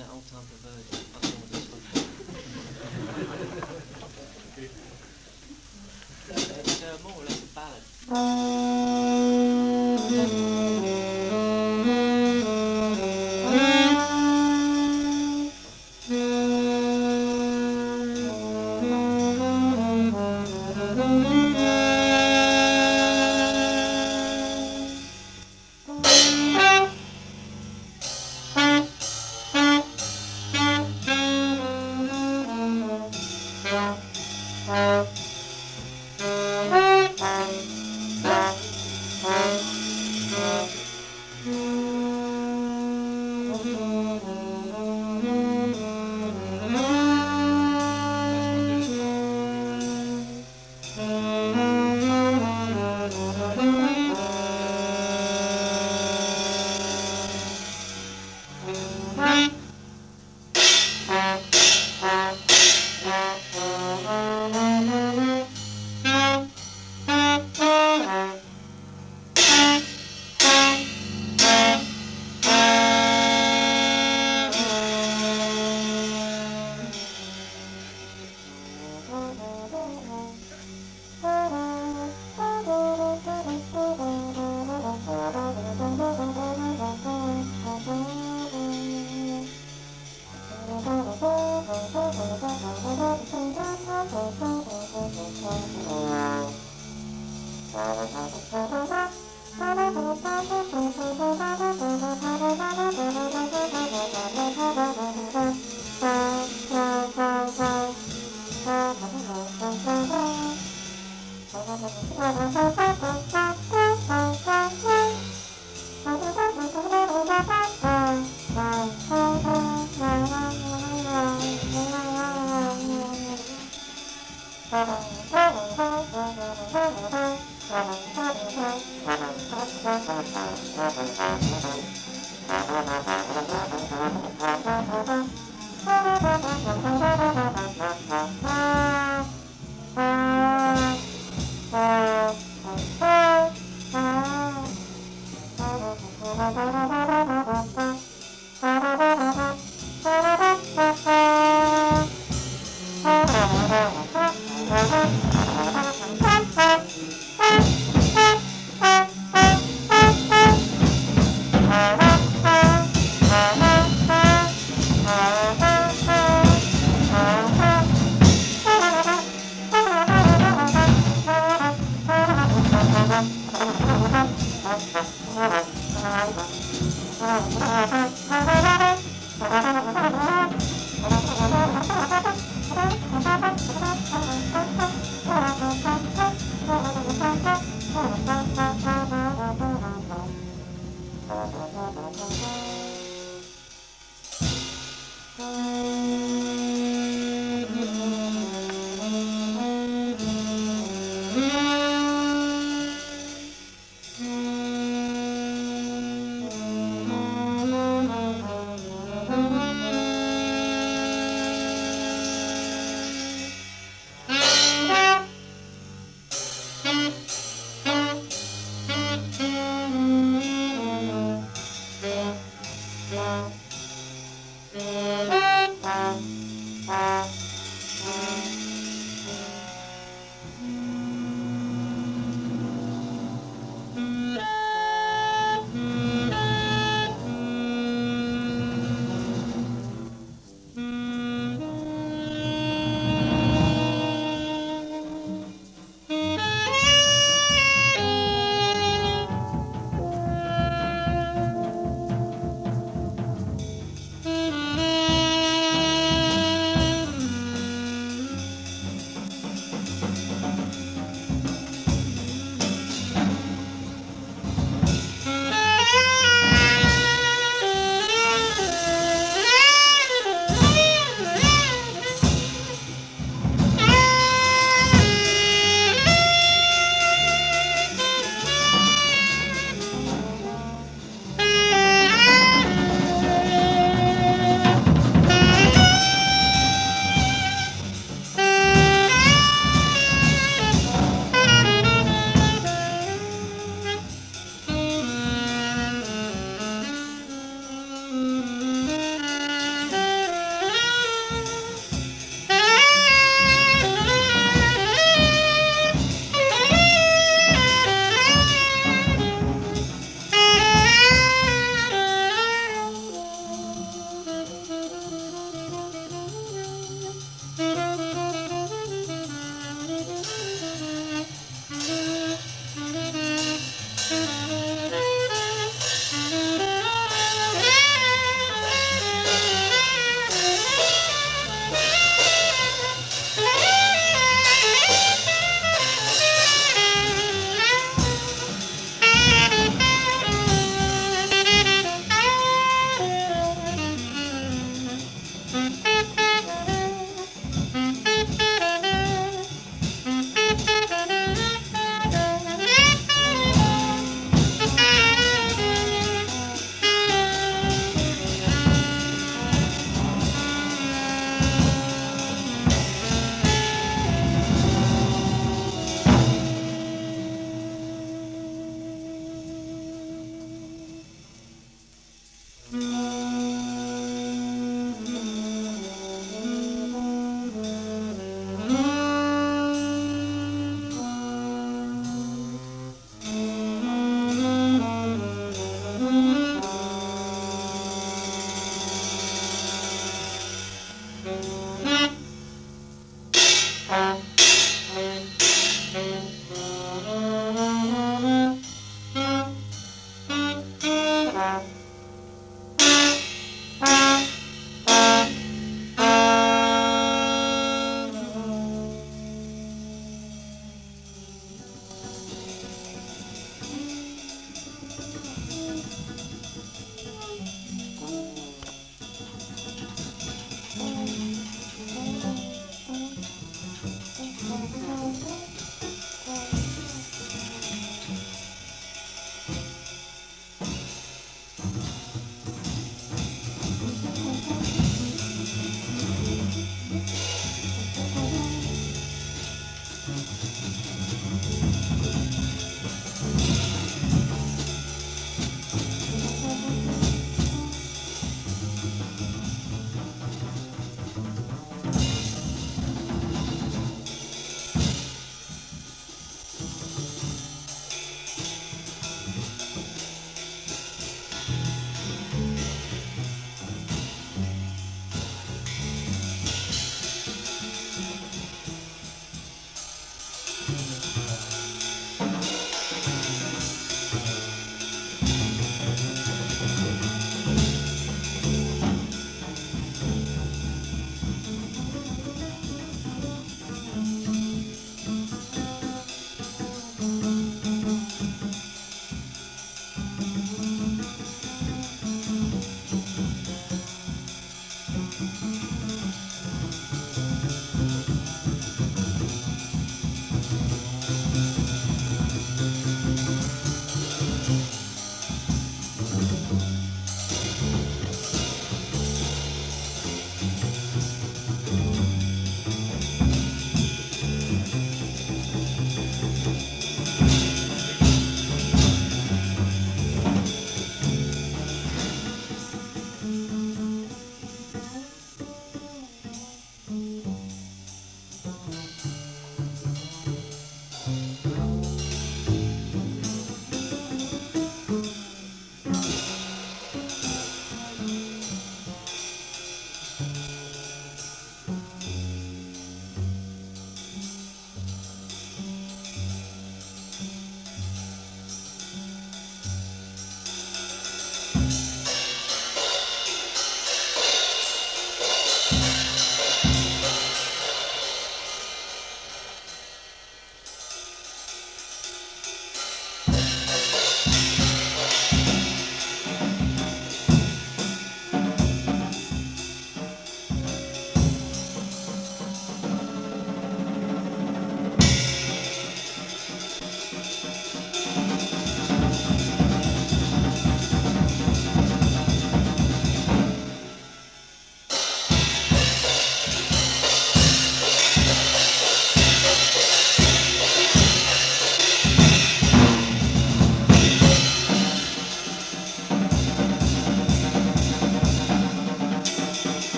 an old-time perversion. I don't know what this one. It's more or less a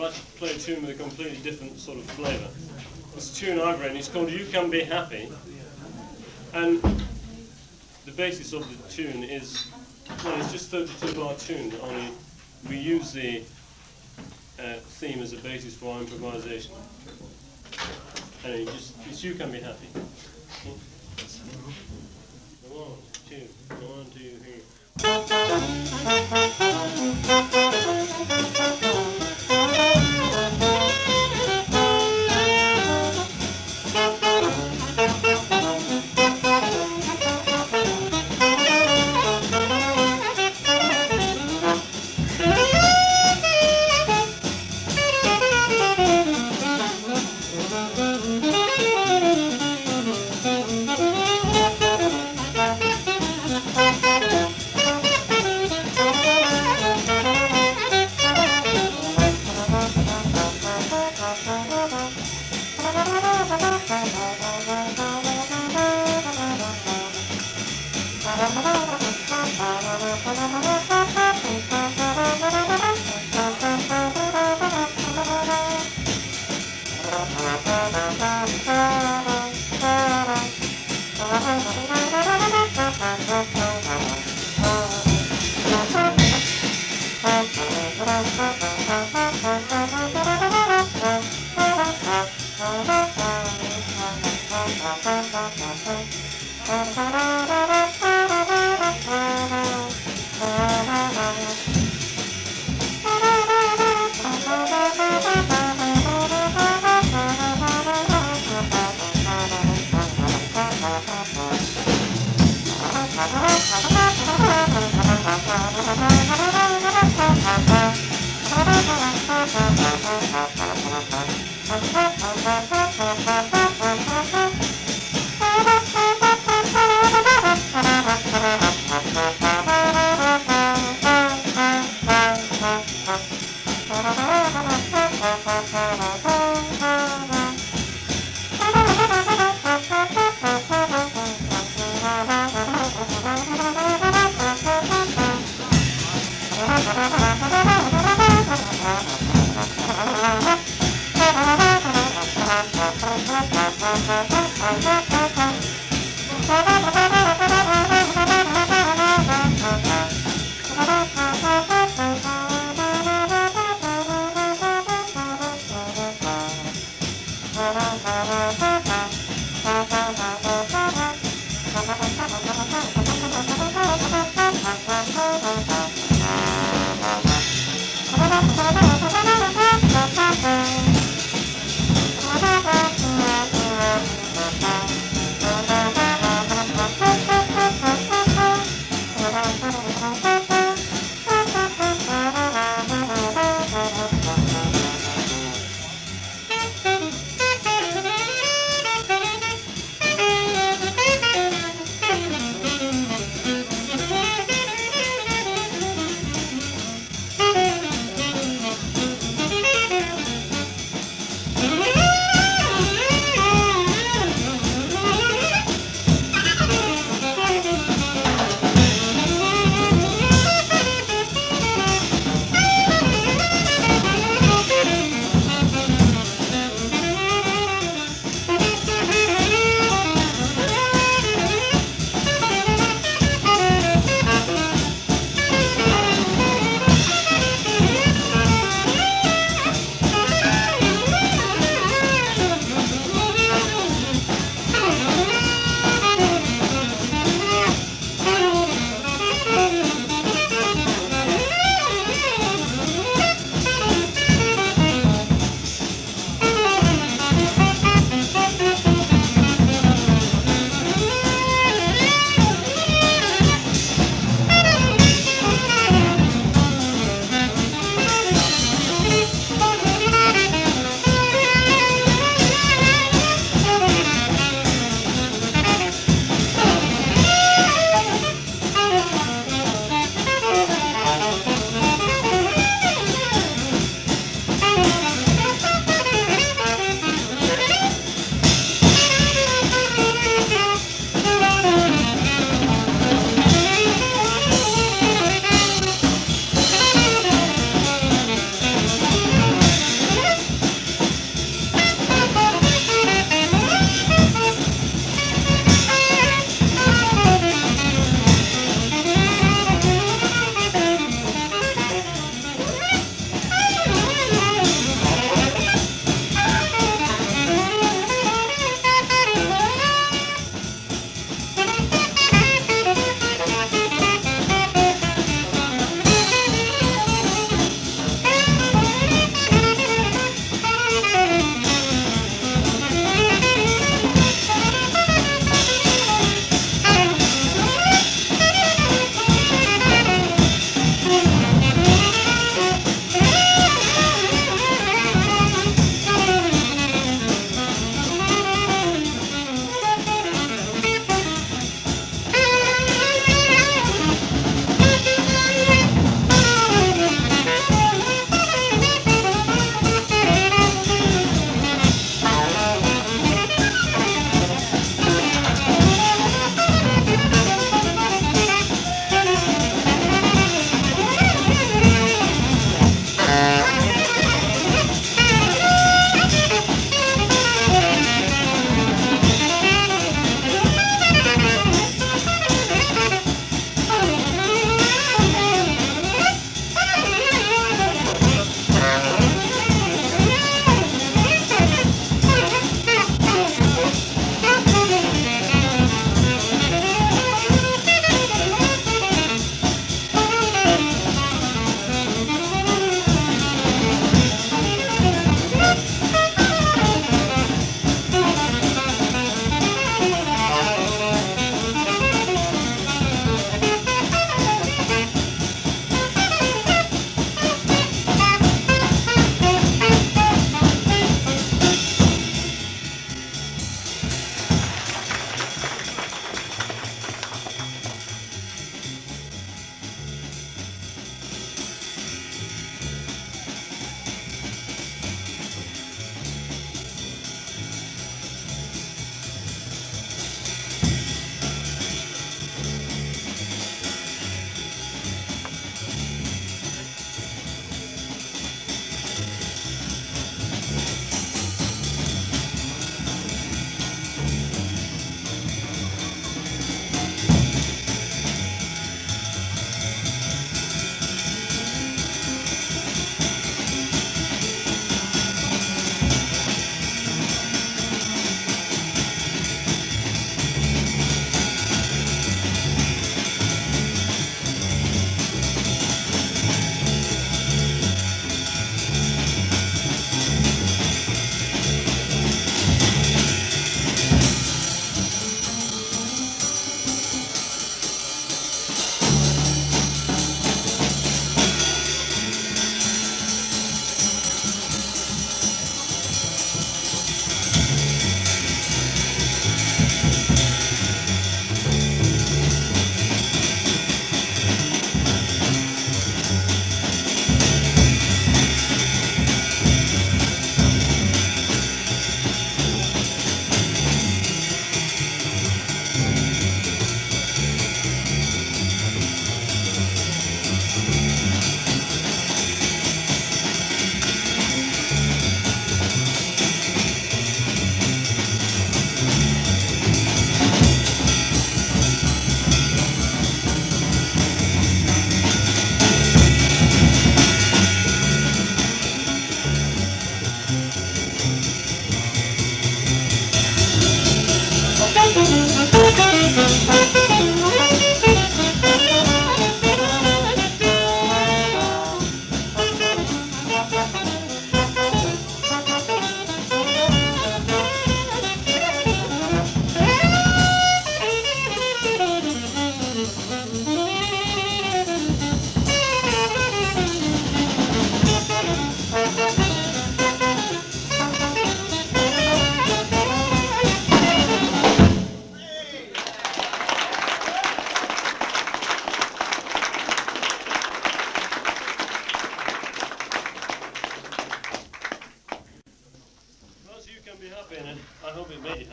like to play a tune with a completely different sort of flavour. It's a tune I've written. It's called "You Can Be Happy," and the basis of the tune is, well, it's just 32-bar tune. Only we use the theme as a basis for our improvisation. And it's "You Can Be Happy." 1, 2, 1, 2, 3.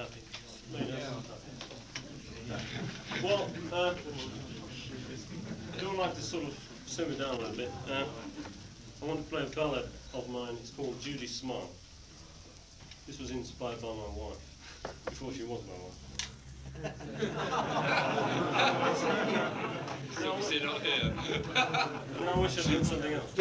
happy. Made us happy. Well, I would like to sort of simmer down a little bit. I want to play a ballad of mine. It's called Judy's Smile. This was inspired by my wife, before she was my wife. Obviously not here. And I wish I'd done something else.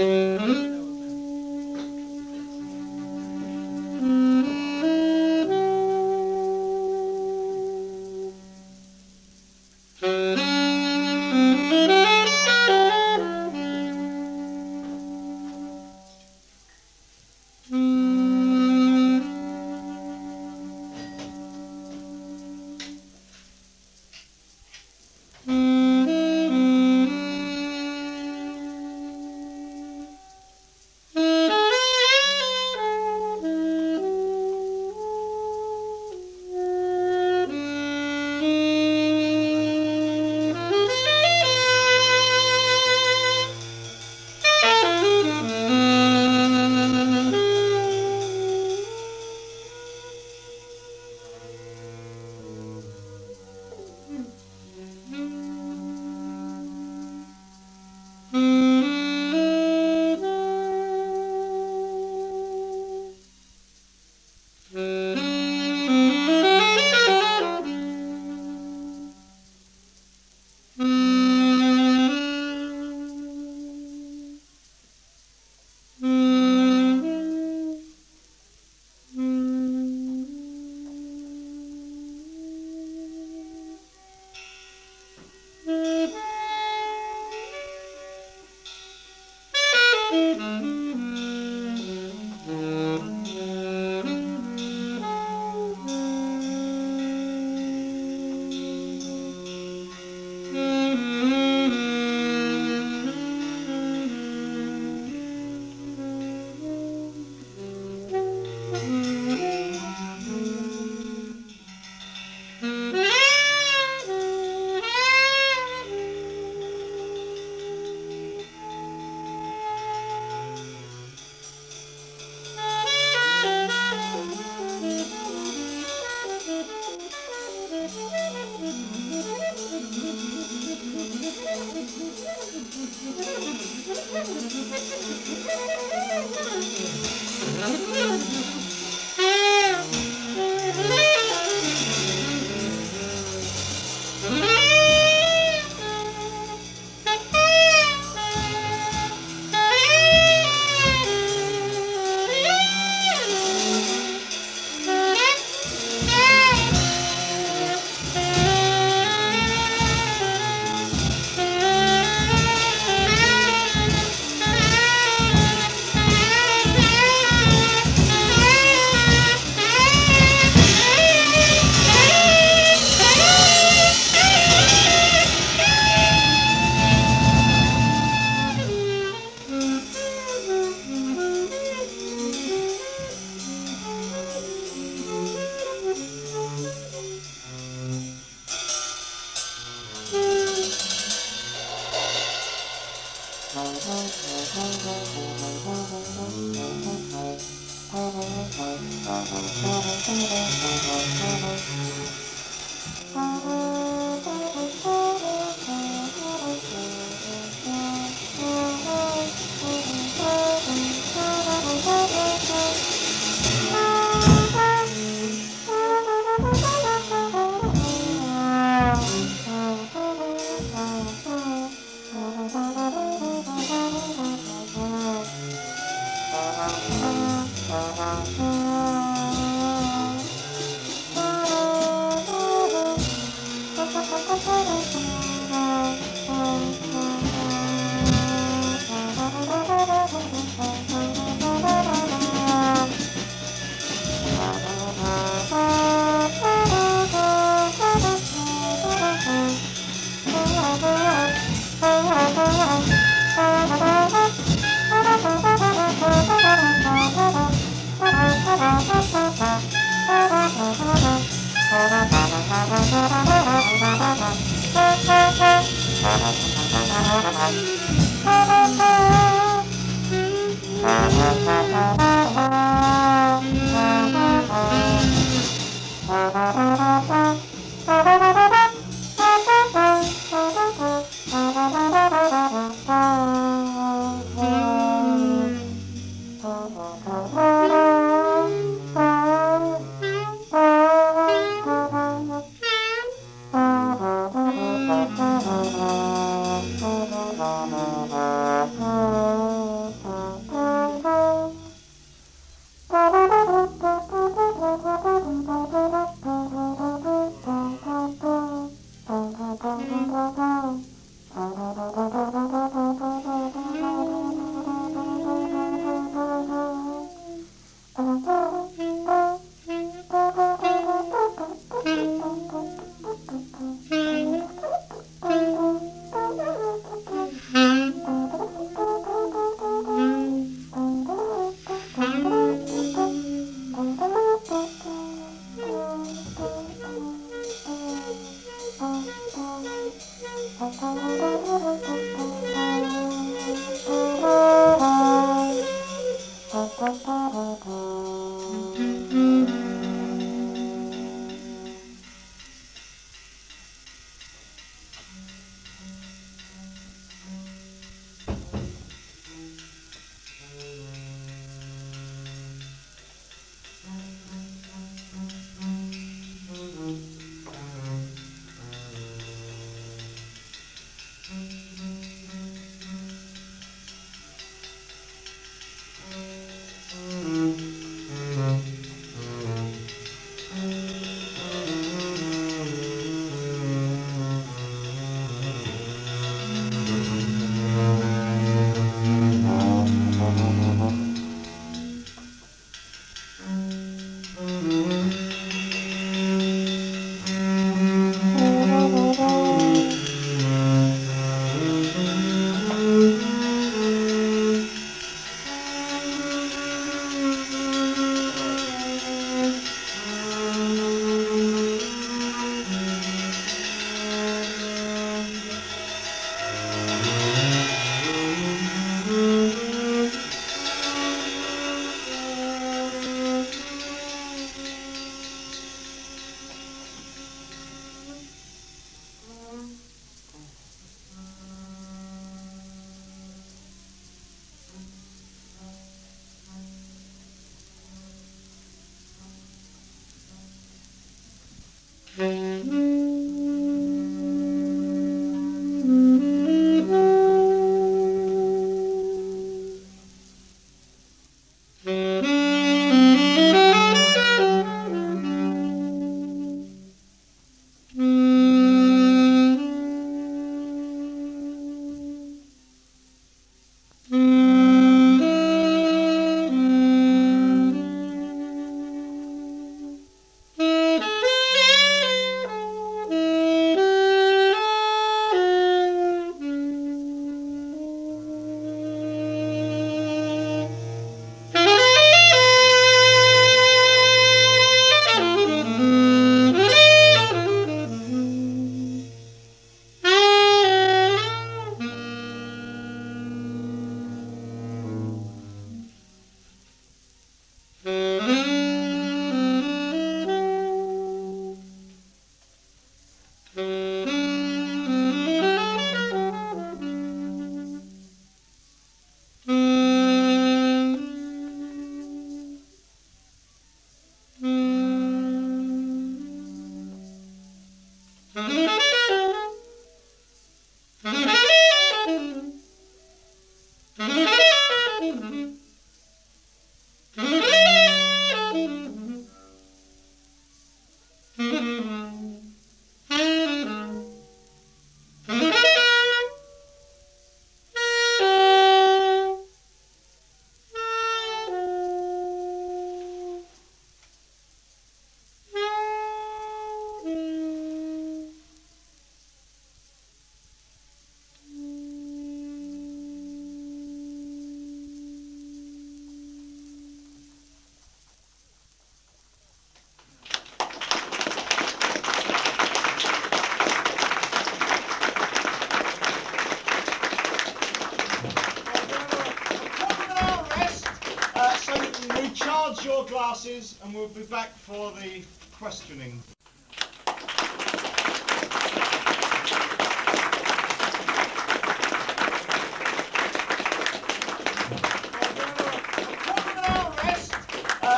Your glasses and we'll be back for the questioning.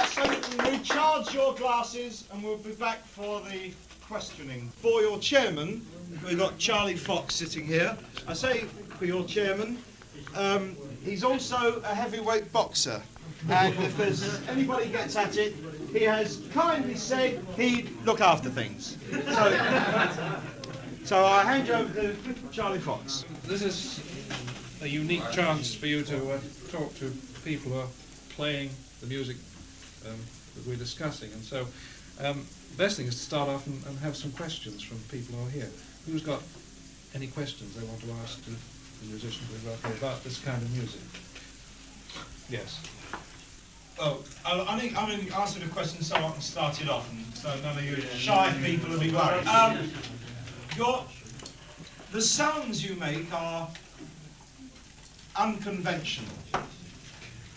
So you can recharge your glasses and we'll be back for the questioning. For your chairman, we've got Charlie Fox sitting here. I say for your chairman He's also a heavyweight boxer. And if there's anybody gets at it, he has kindly said he'd look after things. So I hand you over to Charlie Fox. This is a unique chance for you to talk to people who are playing the music that we're discussing. And so best thing is to start off and have some questions from people who are here. Who's got any questions they want to ask the musicians we've got here about this kind of music? Yes. Oh, I think I'm going to answer the question so I can start it off, and so none of you shy people will be worried. The sounds you make are unconventional,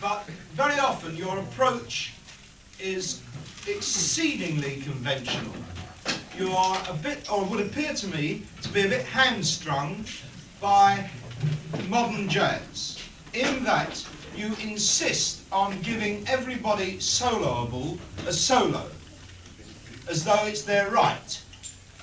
but very often your approach is exceedingly conventional. You are a bit, or would appear to me, to be a bit hamstrung by modern jazz, in that you insist on giving everybody soloable a solo, as though it's their right,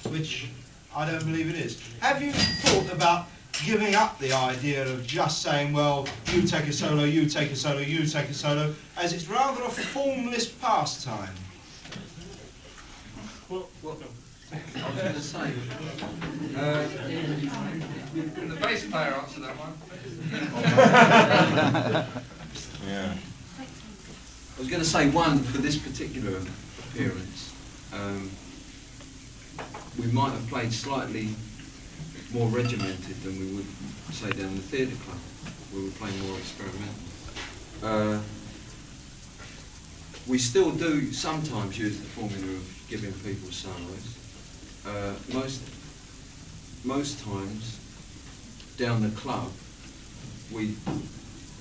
which I don't believe it is. Have you thought about giving up the idea of just saying, well, you take a solo, you take a solo, you take a solo, as it's rather a formless pastime? Well, I was going to say, can the bass player answer that one? Yeah. I was going to say one for this particular appearance. We might have played slightly more regimented than we would say down the theatre club. We were playing more experimental. We still do sometimes use the formula of giving people solos. Most times down the club we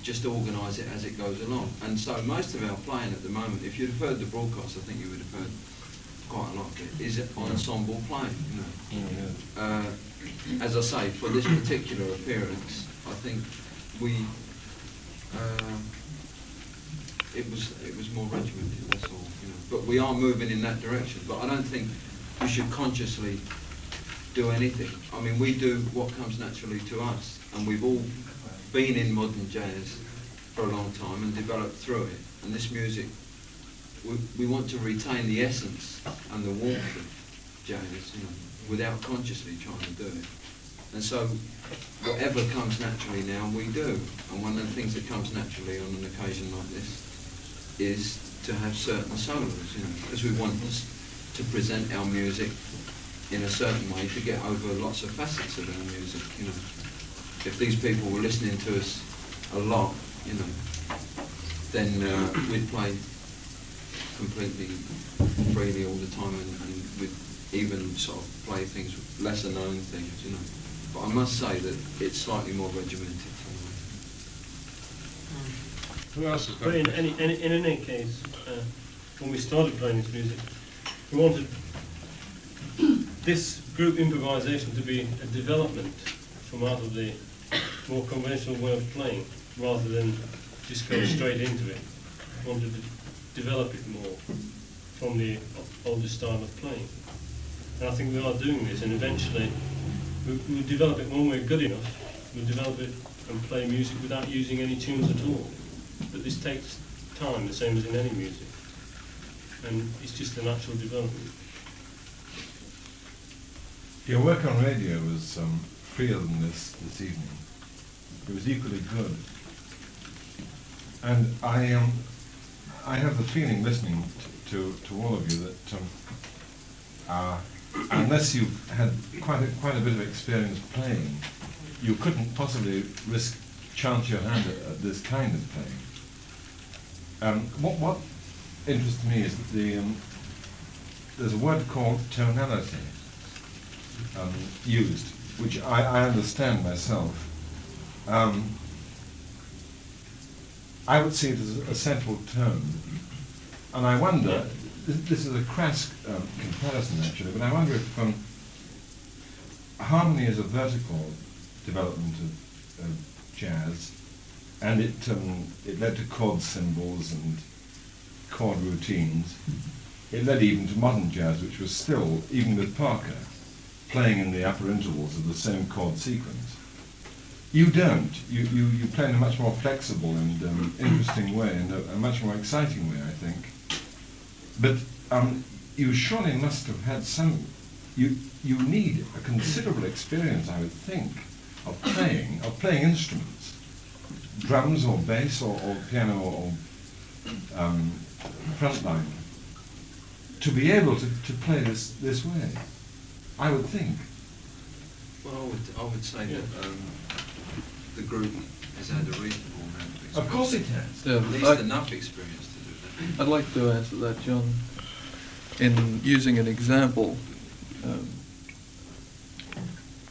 just organise it as it goes along, and so most of our playing at the moment, if you'd have heard the broadcast, I think you would have heard quite a lot of it, is ensemble playing, you know. As I say, for this particular appearance, I think we it was more regimented, that's all, you know. But we are moving in that direction, but I don't think we should consciously do anything. I mean, we do what comes naturally to us, and we've all been in modern jazz for a long time and developed through it. And this music, we want to retain the essence and the warmth of jazz, you know, without consciously trying to do it. And so, whatever comes naturally now, we do. And one of the things that comes naturally on an occasion like this is to have certain solos, you know, because we want to present our music in a certain way to get over lots of facets of our music, you know. If these people were listening to us a lot, you know, then we'd play completely freely all the time, and we'd even sort of play things, lesser known things, you know. But I must say that it's slightly more regimented. Who else has got but in any case, when we started playing this music, we wanted this group improvisation to be a development from out of the more conventional way of playing, rather than just go straight into it. We wanted to develop it more from the older style of playing. And I think we are doing this, and eventually we'll develop it when we're good enough. We'll develop it and play music without using any tunes at all. But this takes time, the same as in any music. And it's just a natural development. Your work on radio was freer than this evening. It was equally good. And I have the feeling, listening to all of you, that unless you've had quite a bit of experience playing, you couldn't possibly chance your hand at this kind of playing. What interests me is that there's a word called tonality used, which I understand myself. I would see it as a central tone, and I wonder, this is a crass comparison actually, but I wonder if harmony is a vertical development of jazz, and it led to chord symbols and chord routines. It led even to modern jazz, which was still, even with Parker, playing in the upper intervals of the same chord sequence. You don't. You play in a much more flexible and interesting way, and a much more exciting way, I think. But you surely must have had some. You need a considerable experience, I would think, of playing instruments, drums or bass or piano or frontline, to be able to play this way. I would think. Well, I would say that the group has had a reasonable amount of experience. Of course it has. Yeah, At least enough experience to do that. I'd like to answer that, John, in using an example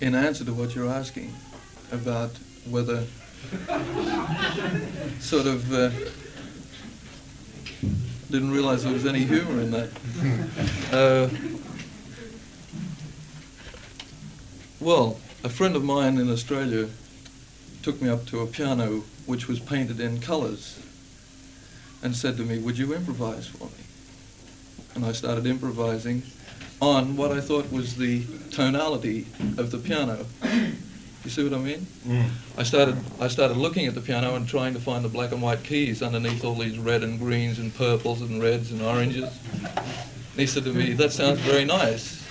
in answer to what you're asking about whether sort of didn't realize there was any humor in that. Well, a friend of mine in Australia took me up to a piano which was painted in colours and said to me, "Would you improvise for me?" And I started improvising on what I thought was the tonality of the piano. You see what I mean? Mm. I started looking at the piano and trying to find the black and white keys underneath all these red and greens and purples and reds and oranges. And he said to me, "That sounds very nice,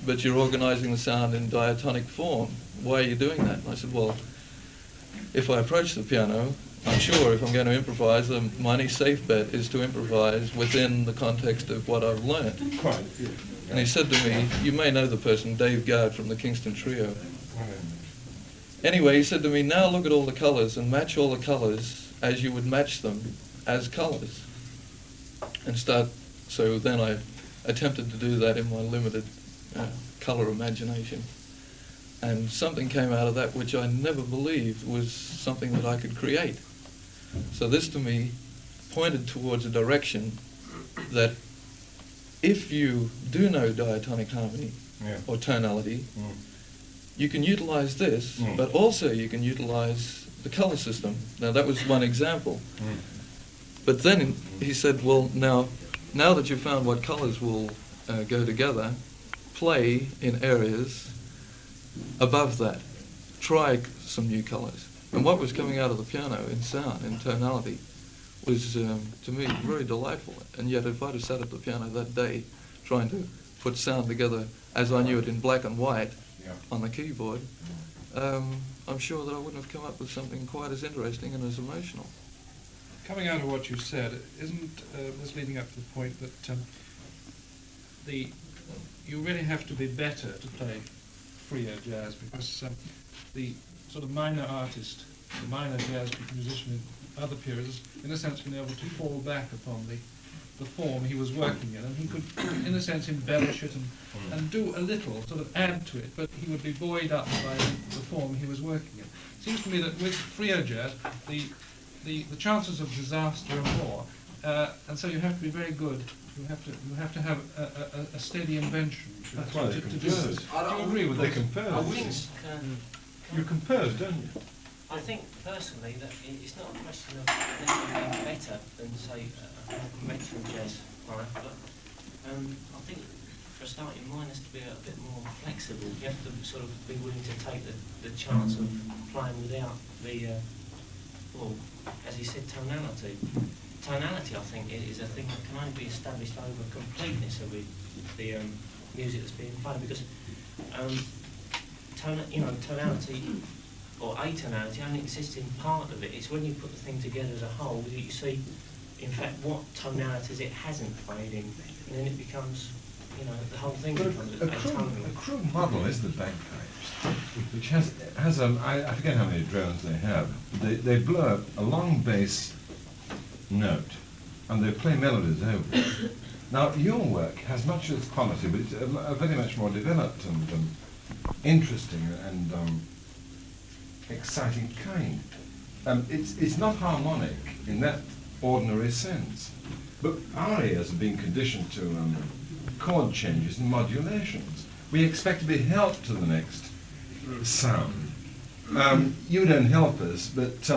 but you're organising the sound in diatonic form. Why are you doing that?" And I said, "Well, if I approach the piano, I'm sure if I'm going to improvise, the money safe bet is to improvise within the context of what I've learned." Quite. Yeah. And he said to me, "You may know the person, Dave Gard from the Kingston Trio." Anyway, he said to me, "Now look at all the colours and match all the colours as you would match them as colours." And so then I attempted to do that in my limited colour imagination. And something came out of that which I never believed was something that I could create. So this to me pointed towards a direction that if you do know diatonic harmony or tonality, you can utilize this, but also you can utilize the color system. Now that was one example. But then he said, "Well, now that you've found what colors will go together, play in areas above that. Try some new colors." And what was coming out of the piano in sound, in tonality, was to me very delightful. And yet if I'd have sat at the piano that day trying to put sound together as I knew it in black and white on the keyboard, I'm sure that I wouldn't have come up with something quite as interesting and as emotional. Coming out of what you said, isn't this leading up to the point that you really have to be better to play freer jazz, because the sort of minor artist, the minor jazz musician in other periods, in a sense, been able to fall back upon the form he was working in, and he could, in a sense, embellish it and do a little, sort of add to it, but he would be buoyed up by the form he was working in. It seems to me that with freer jazz, the chances of disaster are more, and so you have to be very good. You have to have a steady invention to do this. Do you agree with They that? compose. You compose, don't you? I think personally that it's not a question of necessarily being better than, say, a conventional jazz player, but I think for a start your mind has to be a bit more flexible. You have to sort of be willing to take the chance of playing without the, well, as he said, tonality. Tonality, I think, is a thing that can only be established over completeness of the music that's being played, because tonality or atonality only exists in part of it. It's when you put the thing together as a whole that you see, in fact, what tonalities it hasn't played in, and then it becomes, the whole thing becomes atonal. A crude model is the bagpipes, which has I forget how many drones they have. They blow a long bass note, and they play melodies over it. Now, your work has much of this quality, but it's a very much more developed and interesting and exciting kind. It's not harmonic in that ordinary sense, but our ears have been conditioned to chord changes and modulations. We expect to be helped to the next sound. You don't help us, but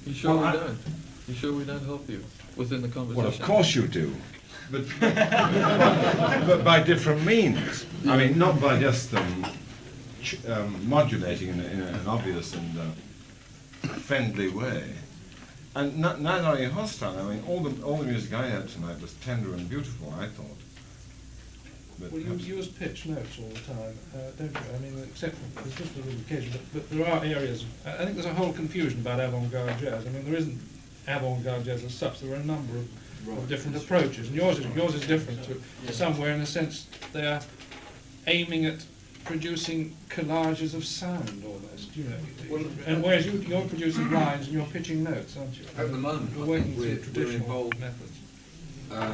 You sure Well, we don't? You sure we don't help you within the conversation? well, of course you do, but but by different means. I mean, not by just modulating in an obvious and friendly way. And not only hostile. I mean, all the music I heard tonight was tender and beautiful, I thought. But well, you use pitch notes all the time, don't you? I mean, except for there's just a little occasion, but there are areas. I think there's a whole confusion about avant-garde jazz. I mean, there isn't avant-garde jazz as such. There are a number of different approaches, and yours is different to somewhere in the sense they are aiming at producing collages of sound almost, you know. Well, and whereas you're producing lines and you're pitching notes, aren't you? At the moment, you're I working think through we're traditional involved methods.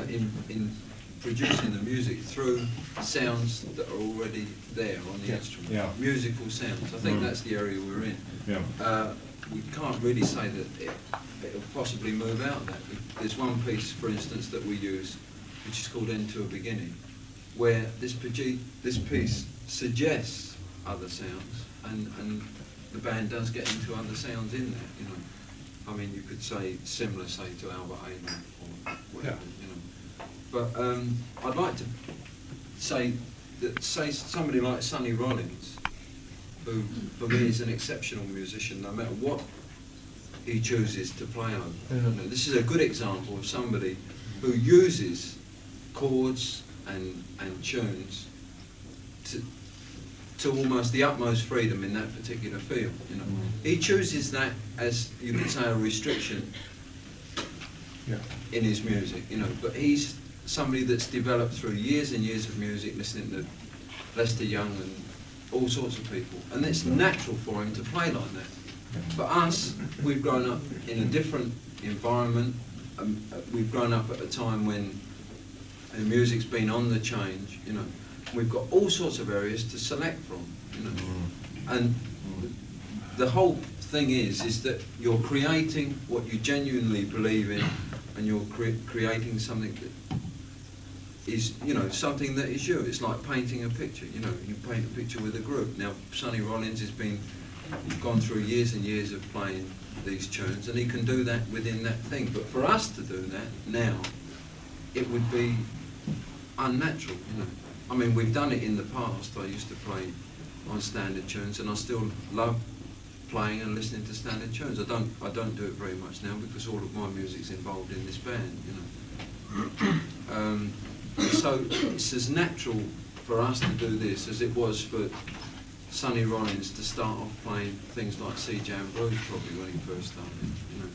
in producing the music through sounds that are already there on the instrument. Yeah. Musical sounds. I think that's the area we're in. Yeah. We can't really say that it'll possibly move out of that. There's one piece, for instance, that we use, which is called End to a Beginning, where this piece suggests other sounds, and the band does get into other sounds in there, you know. I mean, you could say similar, say, to Albert Ayman or whatever, you know. But I'd like to say that, say, somebody like Sonny Rollins, who for me is an exceptional musician, no matter what he chooses to play on. You know, this is a good example of somebody who uses chords and tunes to almost the utmost freedom in that particular field. You know, he chooses that as, you could say, a restriction in his music. You know, but he's somebody that's developed through years and years of music, listening to Lester Young and all sorts of people, and it's natural for him to play like that. For us, we've grown up in a different environment. We've grown up at a time when the music's been on the change. You know, we've got all sorts of areas to select from. You know, and the whole thing is that you're creating what you genuinely believe in, and you're creating something that is, you know, something that is you. It's like painting a picture. You know, you paint a picture with a group. Now, Sonny Rollins has gone through years and years of playing these tunes, and he can do that within that thing. But for us to do that now, it would be unnatural, you know. I mean, we've done it in the past. I used to play on standard tunes, and I still love playing and listening to standard tunes. I don't do it very much now because all of my music's involved in this band, you know. So it's as natural for us to do this as it was for Sonny Rollins to start off playing things like C Jam Blues probably when he first started, you know.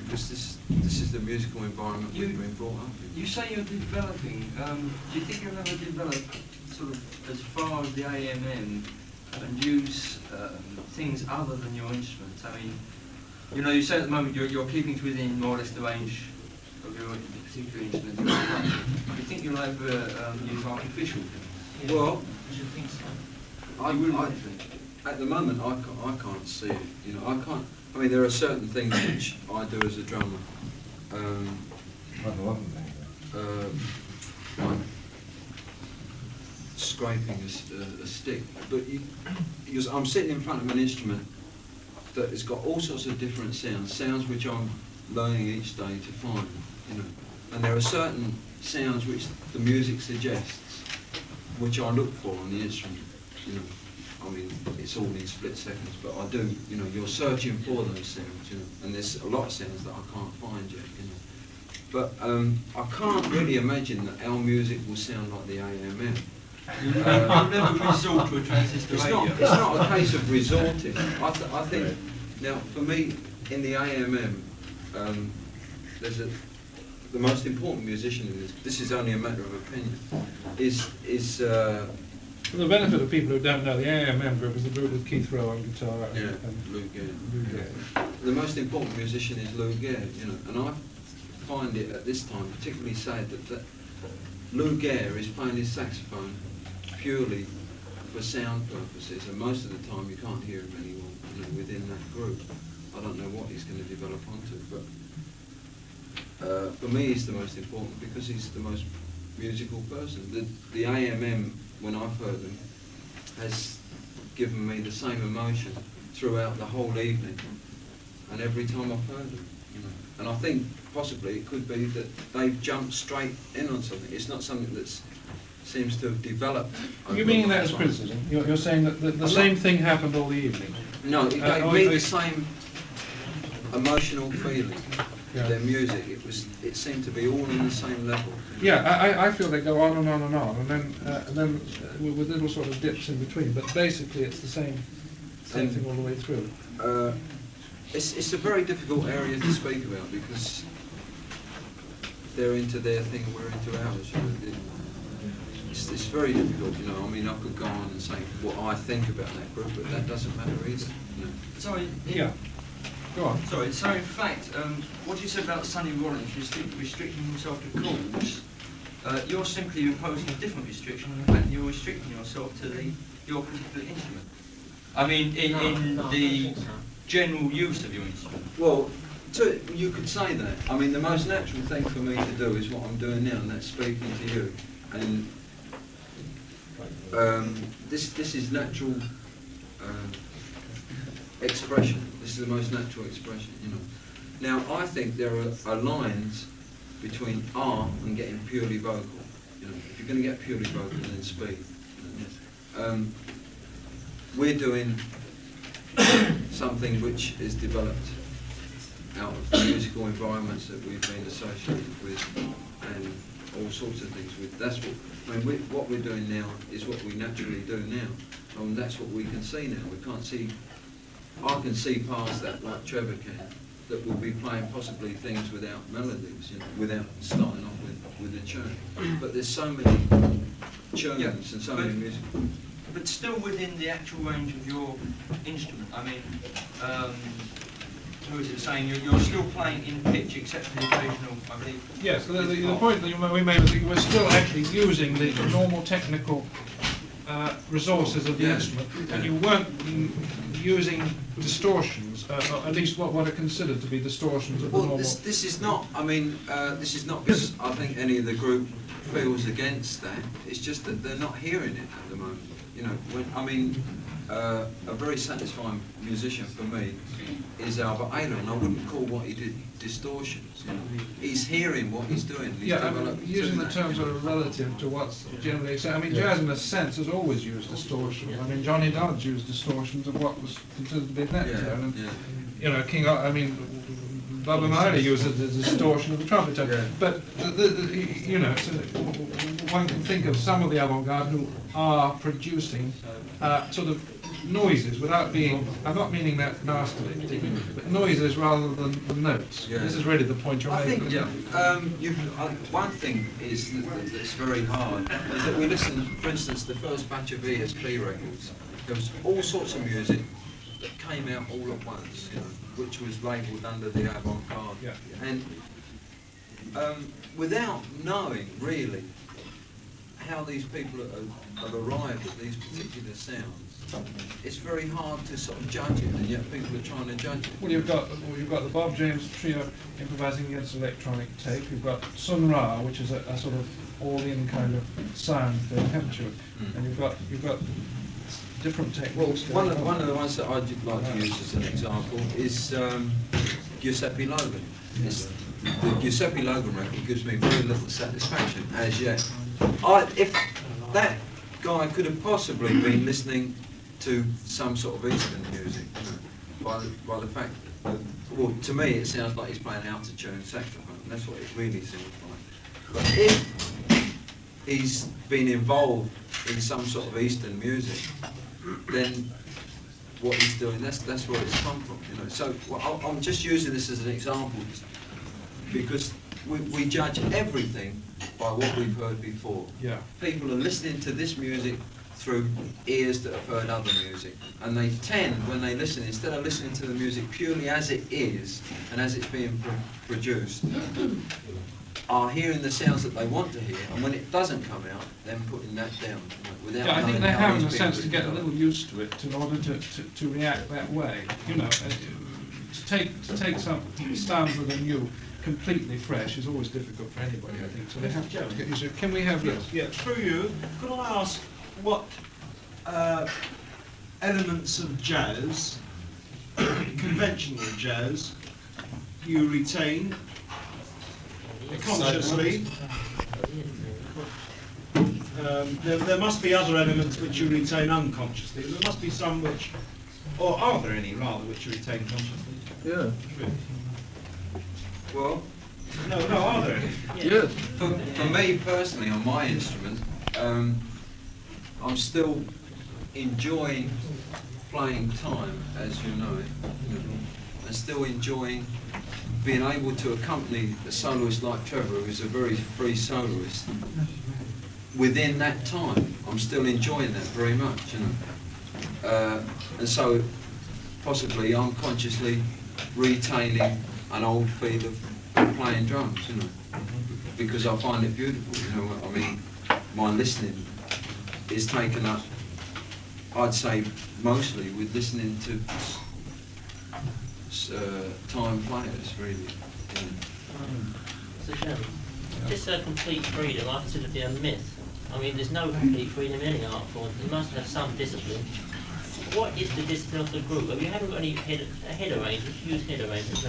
Because this is the musical environment we've been brought up in. You say you're developing. Do you think you'll ever develop sort of as far as the AMM and use things other than your instruments? I mean, you know, you say at the moment you're keeping to within more or less the range of your particular instrument. Do you think you'll ever use artificial things? Well, I should think so. At the moment, I can't see it. You know, I can't. I mean, there are certain things which I do as a drummer. Quite a lot of things. Like scraping a stick. But I'm sitting in front of an instrument that has got all sorts of different sounds which I'm learning each day to find. You know, and there are certain sounds which the music suggests, which I look for on the instrument. You know, I mean, it's all in split seconds, but I do, you know, you're searching for those sounds, you know, and there's a lot of sounds that I can't find yet, you know. But I can't really imagine that our music will sound like the AMM. You'll never resort to a transistor radio. It's not a case of resorting. I think, now, for me, in the AMM, there's the most important musician in this is only a matter of opinion, is For the benefit of people who don't know, the AMM group is the group with Keith Rowe on guitar and Lou Gare. The most important musician is Lou Gare, you know, and I find it at this time particularly sad that Lou Gare is playing his saxophone purely for sound purposes, and most of the time you can't hear him anymore, you know, within that group. I don't know what he's going to develop onto, but for me he's the most important because he's the most musical person. The AMM, when I've heard them, has given me the same emotion throughout the whole evening and every time I've heard them, you know. And I think possibly it could be that they've jumped straight in on something. It's not something that's seems to have developed. You mean that as criticism? You're saying that the same thing happened all the evening? No, it gave me the same emotional feeling. Yeah. Their music, it seemed to be all on the same level. Yeah, I feel they go on and on and on, and then with little sort of dips in between. But basically, it's the same thing all the way through. It's a very difficult area to speak about because they're into their thing and we're into ours. You know. It's very difficult, you know. I mean, I could go on and say what I think about that group, but that doesn't matter either. You know. Sorry. Yeah. Go on. Sorry. So in fact, what you said about Sonny Rollins restricting himself to chords, you're simply imposing a different restriction. In fact, you're restricting yourself to your particular instrument. I mean, in the general use of your instrument. Well, you could say that. I mean, the most natural thing for me to do is what I'm doing now, and that's speaking to you. And this is natural expression. This is the most natural expression, you know. Now, I think there are lines between art and getting purely vocal. You know, if you're going to get purely vocal, then speak. You know. We're doing something which is developed out of the musical environments that we've been associated with, and all sorts of things. That's what I mean. What we're doing now is what we naturally do now, and that's what we can see now. We can't see. I can see past that, like Trevor can, that we'll be playing possibly things without melodies, you know, without starting off with a tune. But there's so many tunes and so many music. But still within the actual range of your instrument. I mean, who is it saying you're still playing in pitch except for the occasional, I believe. Yes, the point that we made was that we're still actually using the normal technical resources of the instrument, and you weren't using distortions, or at least what are considered to be distortions of the normal. This is not. I mean, this is not because I think any of the group feels against that. It's just that they're not hearing it at the moment. You know, a very satisfying musician for me is Albert Ayler, and I wouldn't call what he did distortions. You know, he's hearing what he's doing. He's using the terms sort of relative to what's generally said. I mean, jazz in a sense has always used distortions. I mean, Johnny Dodds used distortions of what was considered to be nectar, and you know, Bob Marley uses the distortion of the trumpet tone. Yeah. But you know, so one can think of some of the avant-garde who are producing sort of noises without being. I'm not meaning that nastily, particularly, but noises rather than notes. Yeah. This is really the point you're making. I think one thing is that's very hard is that we listen. For instance, the first batch of ESP records, there was all sorts of music that came out all at once, you know, which was labelled under the avant-garde. Yeah. And without knowing really how these people have arrived at these particular sounds, it's very hard to sort of judge it, and yet people are trying to judge it. Well, you've got the Bob James Trio improvising against electronic tape. You've got Sun Ra, which is a sort of all-in kind of sound thing, haven't you? And you've got different techniques. Well, one of the ones that I'd like to use as an example is Giuseppe Logan. The Giuseppe Logan record gives me very little satisfaction as yet. If that guy could have possibly been listening to some sort of Eastern music, you know, by the fact that, well, to me it sounds like he's playing Alto saxophone. That's what it really sounds like. But if he's been involved in some sort of Eastern music, then what he's doing, that's where it's come from, you know. So I'm just using this as an example because we judge everything by what we've heard before. Yeah. People are listening to this music through ears that have heard other music, and they tend, when they listen, instead of listening to the music purely as it is and as it's being produced, are hearing the sounds that they want to hear, and when it doesn't come out, then putting that down. Without Yeah, I think knowing they how have, in these a sense, to people get a little used to it in order to react that way. You know, to take some stanza that are new, completely fresh, is always difficult for anybody, I think. So they have to get used to it. Can we have this? Yeah, through you, could I ask what elements of jazz, conventional jazz, you retain consciously, there must be other elements which you retain unconsciously. There must be some which, or are there any rather, which you retain consciously? Yeah. Well, No, are there any? Yeah. for me personally, on my instrument, I'm still enjoying playing time, as you know, and still enjoying being able to accompany a soloist like Trevor, who's a very free soloist, within that time. I'm still enjoying that very much, and so possibly I'm consciously retaining an old feel of playing drums, because I find it beautiful. I mean, my listening is taken up, I'd say, mostly with listening to time players, really. So, just complete freedom, I consider to be a myth. I mean, there's no complete freedom in any art form. You must have some discipline. What is the discipline of the group? You haven't got any head arrangements, use head arrangements.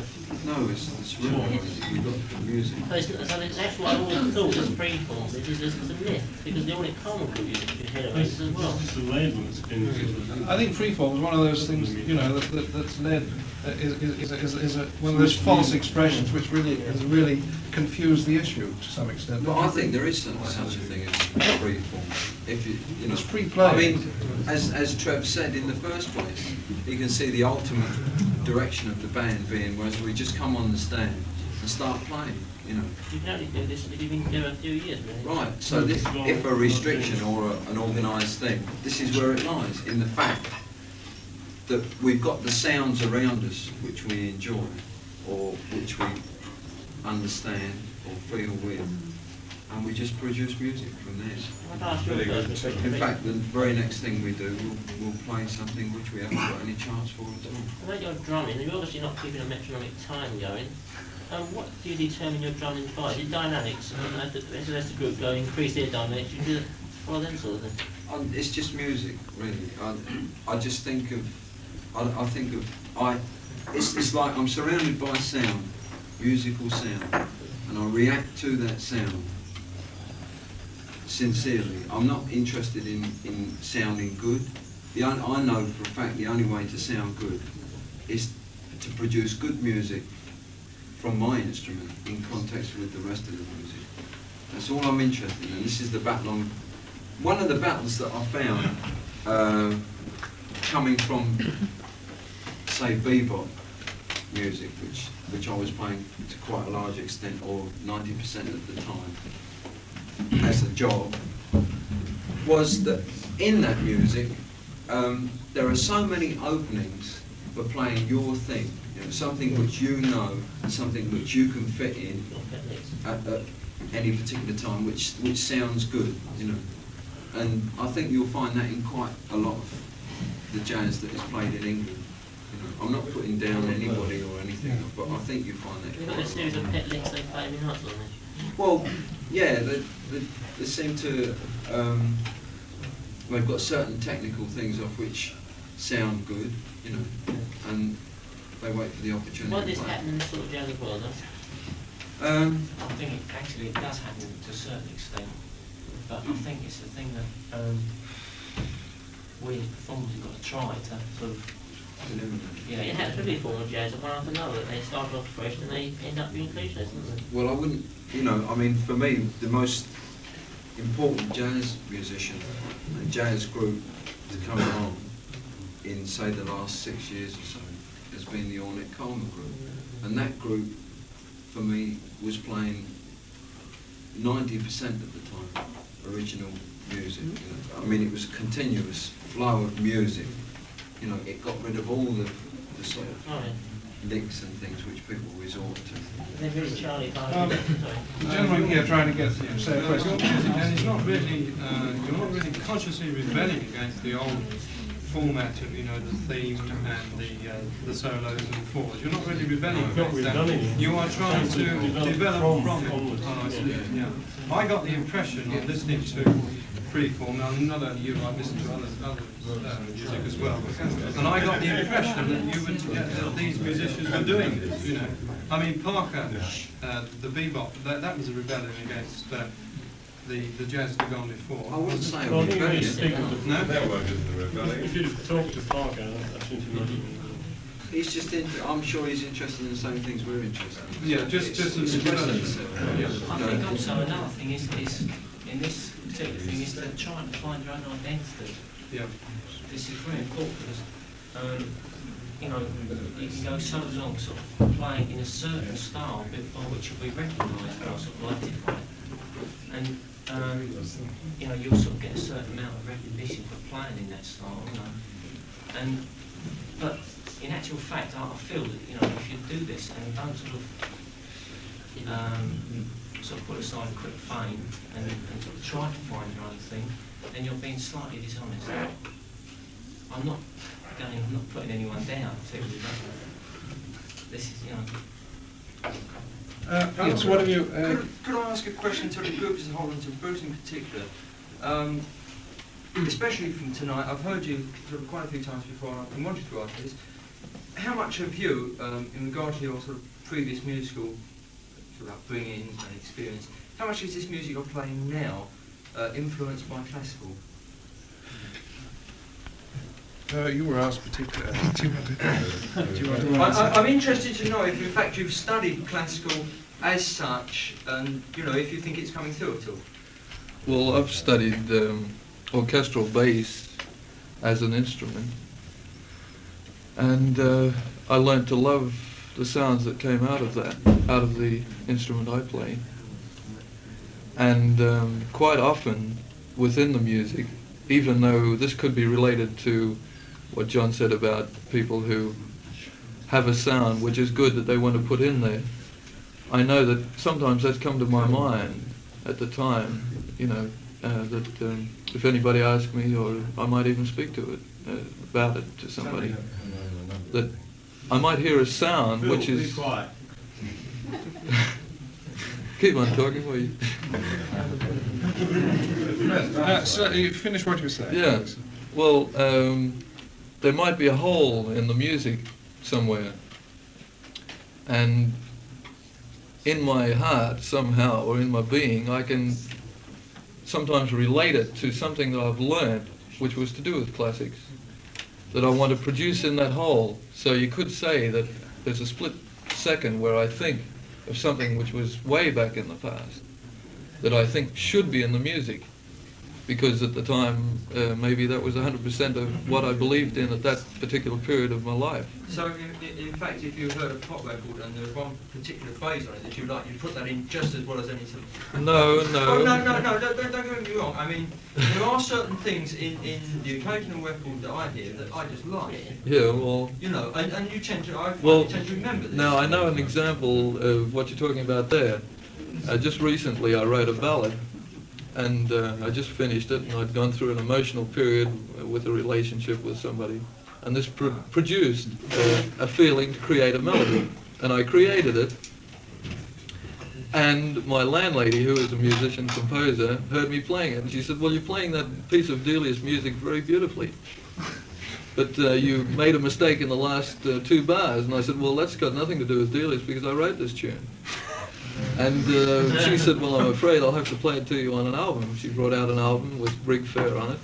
No, it's really music. We've got the music. So that's why I always thought it's freeform. It's a myth, because the only common group uses head arrangements as well. It's the label that's been sort of... I think freeform is one of those things, that's led, is one of those false expressions which really has really confused the issue to some extent. But I think there is such a thing as freeform. If it's free play. I mean, as Trev said in the first place, you can see the ultimate direction of the band being, whereas we just come on the stand and start playing. You can only do this if you've been doing a few years, really. Right. So this, if a restriction or an organised thing, this is where it lies, in the fact that we've got the sounds around us which we enjoy, or which we understand or feel with, and we just produce music from there. In fact, the very next thing we do, we'll play something which we haven't got any chance for at all. When you're drumming, you're obviously not keeping a metronomic time going. What do you determine your drumming by? Is it dynamics? As the group go, increase their dynamics, you do it for them sort of thing? It's just music, really. I just think of, it's like I'm surrounded by sound, musical sound, and I react to that sound sincerely. I'm not interested in sounding good. I know for a fact the only way to sound good is to produce good music from my instrument in context with the rest of the music. That's all I'm interested in, and this is the battle one of the battles that I found coming from, say, bebop music, which I was playing to quite a large extent, or 90% of the time, as a job, was that in that music there are so many openings for playing your thing, something which you know and something which you can fit in at any particular time, which sounds good, and I think you'll find that in quite a lot of the jazz that is played in England. I'm not putting down anybody or anything, but I think you find that. You've got a series of pet licks they play every night, don't they? Well, yeah, they seem to, they've got certain technical things off which sound good, and they wait for the opportunity. What does happen in this sort of jazz as well, though? I think it does happen to a certain extent, but I think it's the thing that we as performers have got to try to sort of. Yeah, it has to be a form of jazz one after another. They start off fresh and they end up being cliches, don't they? Well, I wouldn't, I mean, for me, the most important jazz musician and jazz group to come along in, say, the last 6 years or so has been the Ornette Coleman group. And that group, for me, was playing 90% of the time original music. I mean, it was a continuous flow of music. It got rid of all the sort of licks and things which people resort to. They're really Charlie The gentleman here trying to get say a question. And it's not really, you're not really consciously rebelling against the old format of, the theme and the solos and fours. You're not really rebelling against that. You are trying to develop from it. Oh, I see. Yeah. I got the impression on listening to freeform, now not only you, I've listened to other music as well, and I got the impression that these musicians were doing this, I mean, Parker, the bebop, that was a rebellion against the jazz that had gone before. I wouldn't say Well, I think rebellion. we speak of the, No? Their work is the rebellion. if you'd talked to Parker, I seem to imagine. He's just I'm sure he's interested in the same things we're interested in. Yeah, just as a development. I think also another thing is in this particular thing is that trying to find your own identity. Yeah. This is very important because you know, you can go so long sort of playing in a certain style by which you'll be recognised or sort of identified. And you know, you'll sort of get a certain amount of recognition for playing in that style, you know. But in actual fact, I feel that, you know, if you do this and you don't sort of put aside a quick fame and sort of try to find your own thing, then you're being slightly dishonest. I'm not putting anyone down, particularly, but this is, you know. Yes, what have you... Could I ask a question to the group as a whole and to Bruce in particular? Especially from tonight, I've heard you sort of quite a few times before, and I've been wanting to ask this. How much have you, in regard to your sort of previous musical sort of upbringing and experience, how much is this music you're playing now influenced by classical? You were asked particularly. Do you want to answer? I'm interested to know if in fact you've studied classical as such, and you know, if you think it's coming through at all. Well, I've studied orchestral bass as an instrument, and I learned to love the sounds that came out of that, out of the instrument I play. And quite often within the music, even though this could be related to what John said about people who have a sound which is good that they want to put in there, I know that sometimes that's come to my mind at the time, you know, that if anybody asked me, or I might even speak to it, about it to somebody, that I might hear a sound which is... Be quiet. Keep on talking, will you? So you finished what you were saying? Yeah. Well, there might be a hole in the music somewhere, and in my heart somehow, or in my being, I can sometimes relate it to something that I've learned, which was to do with classics, that I want to produce in that hole. So you could say that there's a split second where I think of something which was way back in the past, that I think should be in the music, because at the time maybe that was 100% of what I believed in at that particular period of my life. So in fact, if you heard a pop record and there was one particular phrase on it that you like, you put that in just as well as anything. No, Oh, no, don't get me wrong. I mean, there are certain things in the occasional record that I hear that I just like. Yeah, well... You know, and you tend to, Well, you tend to remember this. now I know an example of what you're talking about there. Just recently I wrote a ballad, and I just finished it, and I'd gone through an emotional period with a relationship with somebody, and this produced a feeling to create a melody, and I created it, and my landlady, who is a musician composer, heard me playing it, and she said, well, you're playing that piece of Delia's music very beautifully, but you made a mistake in the last 2 bars. And I said, well, that's got nothing to do with Delia's, because I wrote this tune. And she said, well, I'm afraid I'll have to play it to you on an album. She brought out an album with Brig Fair on it,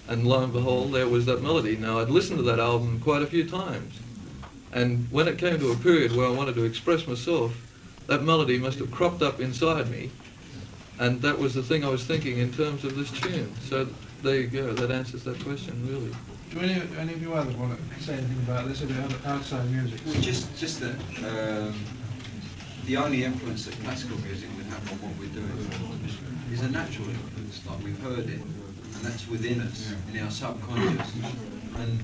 and lo and behold, there was that melody. Now, I'd listened to that album quite a few times, and when it came to a period where I wanted to express myself, that melody must have cropped up inside me, and that was the thing I was thinking in terms of this tune. So there you go, that answers that question, really. Do any of you others want to say anything about this, about outside music? Well, just that the only influence that classical music would have on what we're doing is a natural influence, like we've heard it, and that's within us, in our subconscious. And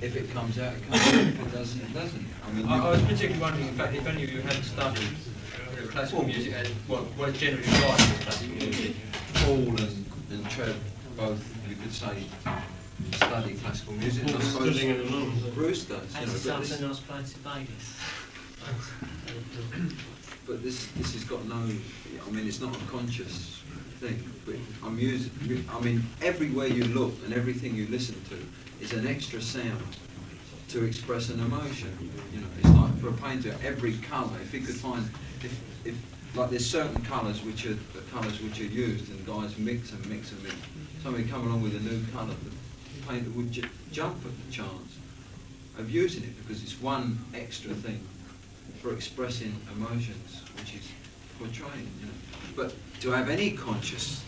if it comes out, it comes out. If it doesn't, it doesn't. I mean, I was particularly wondering, in fact, if any of you had studied classical music and what it's generally like with classical music. Paul and Trevor both, you could say, study classical music. And I suppose Studying at the moment. Bruce does. You know, As but something I was playing to Vegas. But this has got no, I mean, it's not a conscious thing. But I mean, everywhere you look and everything you listen to is an extra sound to express an emotion. You know, it's like for a painter, every colour. If he could find, if like there's certain colours which are the colours which are used, and guys mix and mix and mix. Somebody come along with a new colour, the painter would jump at the chance of using it, because it's one extra thing for expressing emotions, which is portraying, you know. But to have any conscious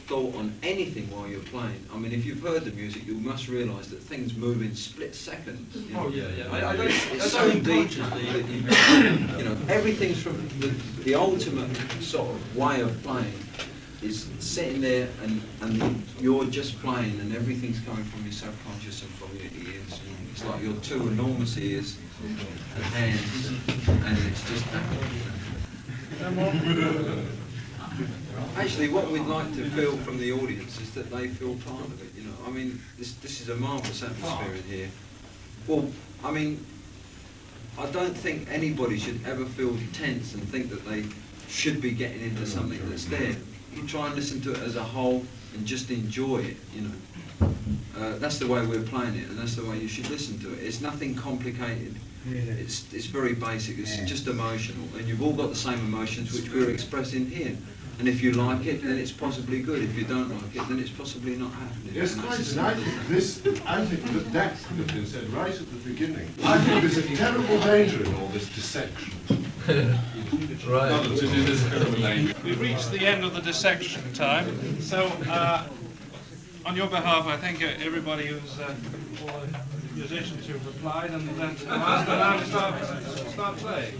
thought on anything while you're playing, I mean, if you've heard the music, you must realise that things move in split seconds. You know? Oh yeah, yeah. It's so detailed that you know, everything's from the ultimate sort of way of playing is sitting there and you're just playing, and everything's coming from your subconscious and from your ears. You know? It's like your two enormous ears and hands, and it's just happening. Actually, what we'd like to feel from the audience is that they feel part of it. You know, I mean, this is a marvellous atmosphere in here. Well, I mean, I don't think anybody should ever feel tense and think that they should be getting into something that's there. You try and listen to it as a whole and just enjoy it, you know. That's the way we're playing it, and that's the way you should listen to it. It's nothing complicated. It's very basic. It's just emotional, and you've all got the same emotions which we're expressing here. And if you like it, then it's possibly good. If you don't like it, then it's possibly not happening. Yes, quite. And I think that that could have been said right at the beginning. I think there's a terrible danger in all this dissection. Right. We've reached the end of the dissection time, so on your behalf I thank everybody who's all the musicians who've replied, and ask them now to start playing.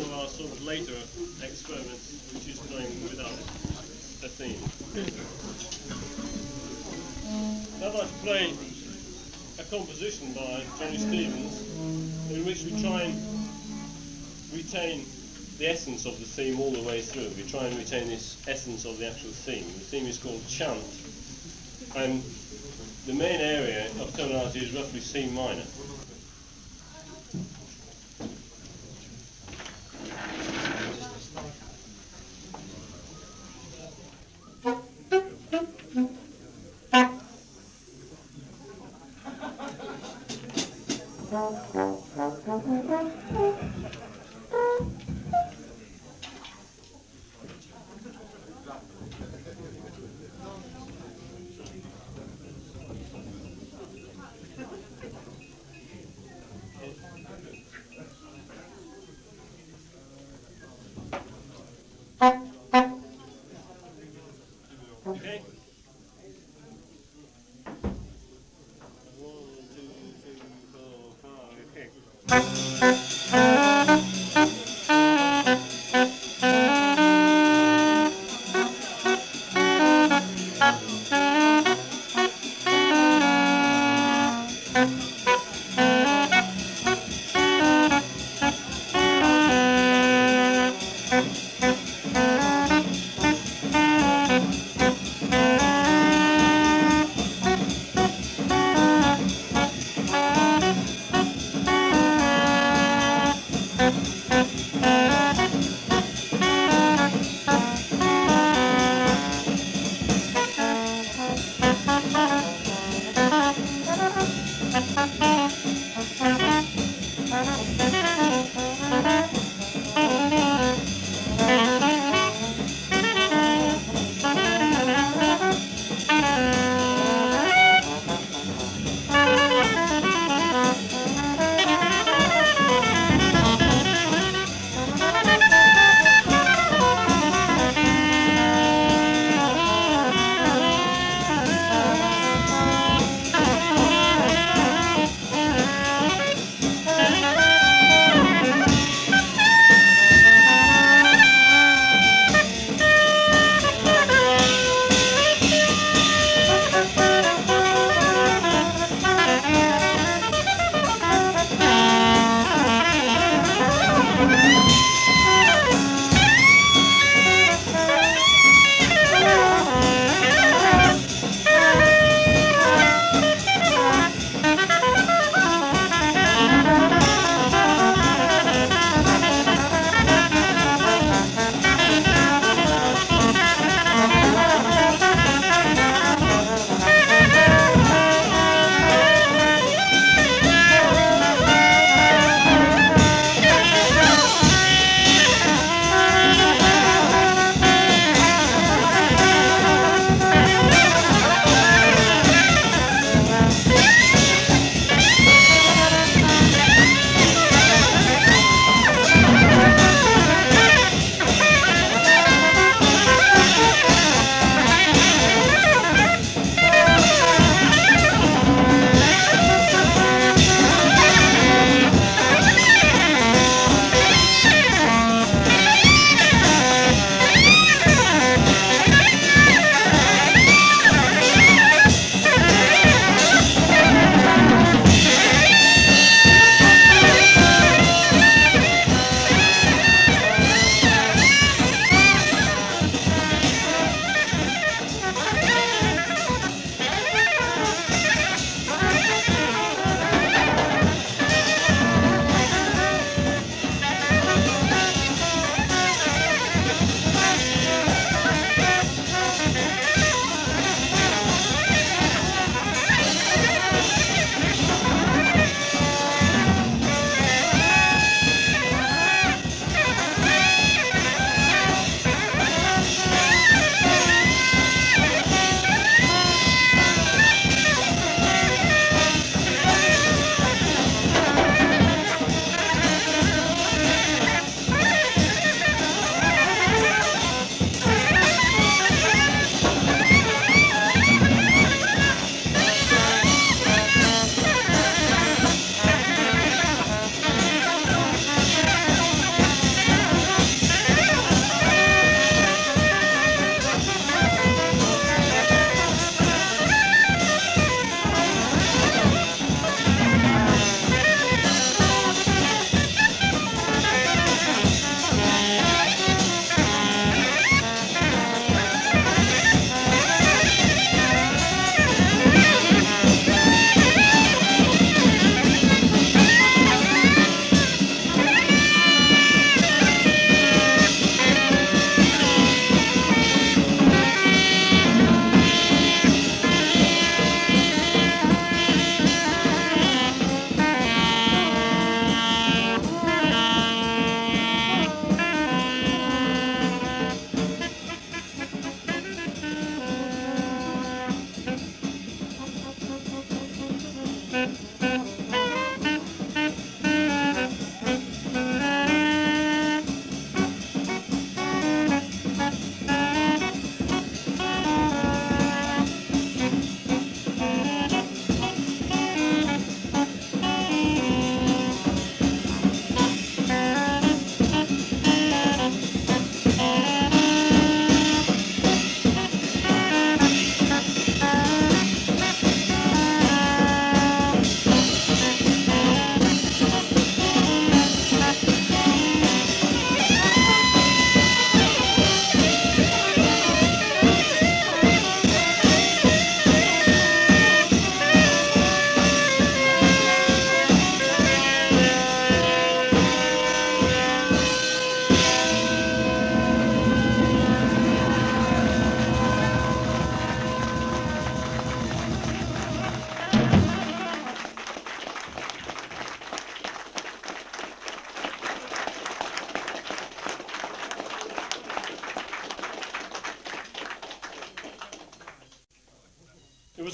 of our sort of later experiments, which is playing without a theme. I'd like to play a composition by Johnny Stevens in which we try and retain the essence of the theme all the way through. We try and retain this essence of the actual theme. The theme is called Chant, and the main area of tonality is roughly C minor.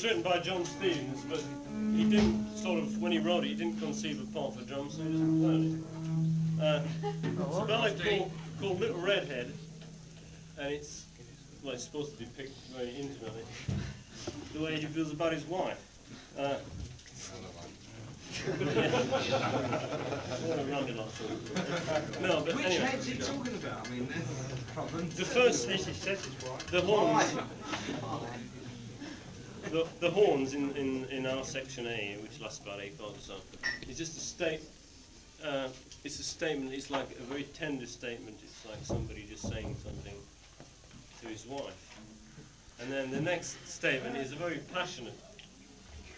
was written by John Stevens, but he didn't sort of, when he wrote it, he didn't conceive a part for drums, so he doesn't play it. It's a ballad called Little Redhead, and it's, well, it's supposed to depict very intimately the way he feels about his wife. No, but Which anyway. head's he talking about? I mean, The first, the horns, the horns in our section A, which lasts about 8 bars or so, is just it's a statement. It's like a very tender statement. It's like somebody just saying something to his wife. And then the next statement is a very passionate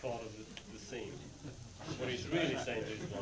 part of the theme. What he's really saying to his wife.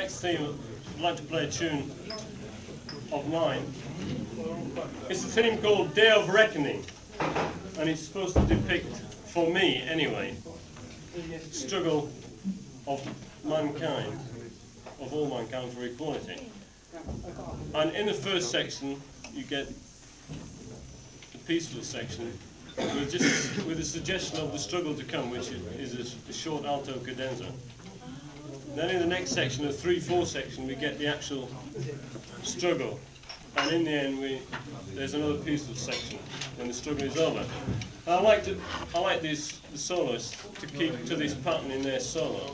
next theme, I'd like to play a tune of mine. It's a theme called Day of Reckoning, and it's supposed to depict, for me anyway, struggle of mankind, of all mankind for equality. And in the first section, you get the peaceful section with a suggestion of the struggle to come, which is a short alto cadenza. Then in the next section, the 3/4 section, we get the actual struggle. And in the end, there's another peaceful section when the struggle is over. And I like the soloists to keep to this pattern in their solo.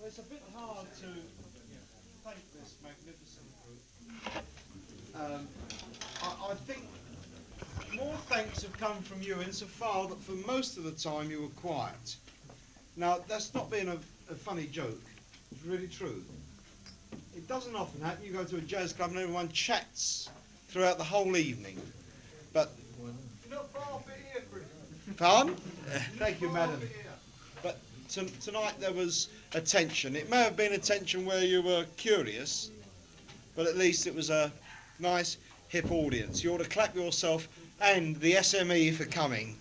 It's a bit hard to thank this magnificent group. I think more thanks have come from you insofar that for most of the time you were quiet. Now, that's not being a funny joke. It's really true. It doesn't often happen. You go to a jazz club and everyone chats throughout the whole evening. But You're not far off it here, Chris. pardon? Thank you, madam. But tonight there was attention. It may have been attention where you were curious, but at least it was a nice, hip audience. You ought to clap yourself and the SME for coming.